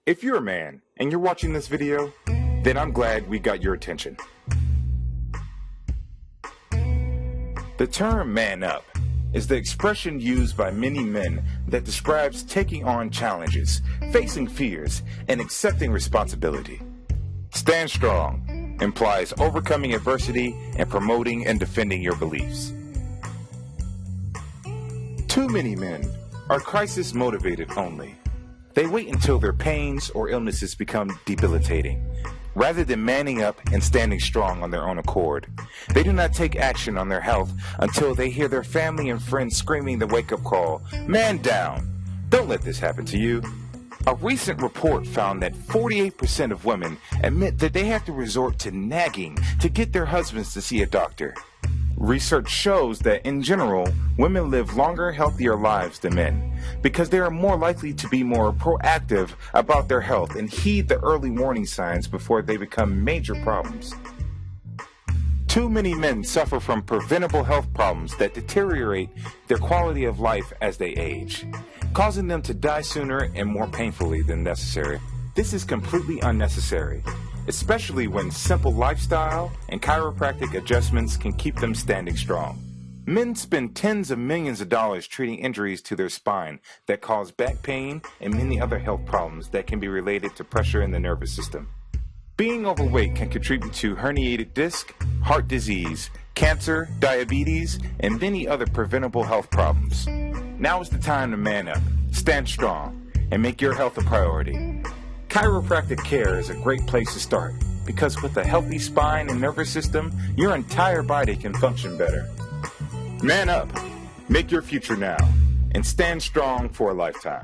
If you're a man and you're watching this video, then I'm glad we got your attention. The term man up is the expression used by many men that describes taking on challenges, facing fears, and accepting responsibility. Stand strong implies overcoming adversity and promoting and defending your beliefs. Too many men are crisis motivated only. They wait until their pains or illnesses become debilitating, rather than manning up and standing strong on their own accord. They do not take action on their health until they hear their family and friends screaming the wake-up call, "Man down! Don't let this happen to you." A recent report found that 48% of women admit that they have to resort to nagging to get their husbands to see a doctor. Research shows that in general, women live longer, healthier lives than men because they are more likely to be more proactive about their health and heed the early warning signs before they become major problems. Too many men suffer from preventable health problems that deteriorate their quality of life as they age, causing them to die sooner and more painfully than necessary. This is completely unnecessary, especially when simple lifestyle and chiropractic adjustments can keep them standing strong. Men spend tens of millions of dollars treating injuries to their spine that cause back pain and many other health problems that can be related to pressure in the nervous system. Being overweight can contribute to herniated disc, heart disease, cancer, diabetes, and many other preventable health problems. Now is the time to man up, stand strong, and make your health a priority. Chiropractic Care is a great place to start because with a healthy spine and nervous system, your entire body can function better. Man up, make your future now, and stand strong for a lifetime.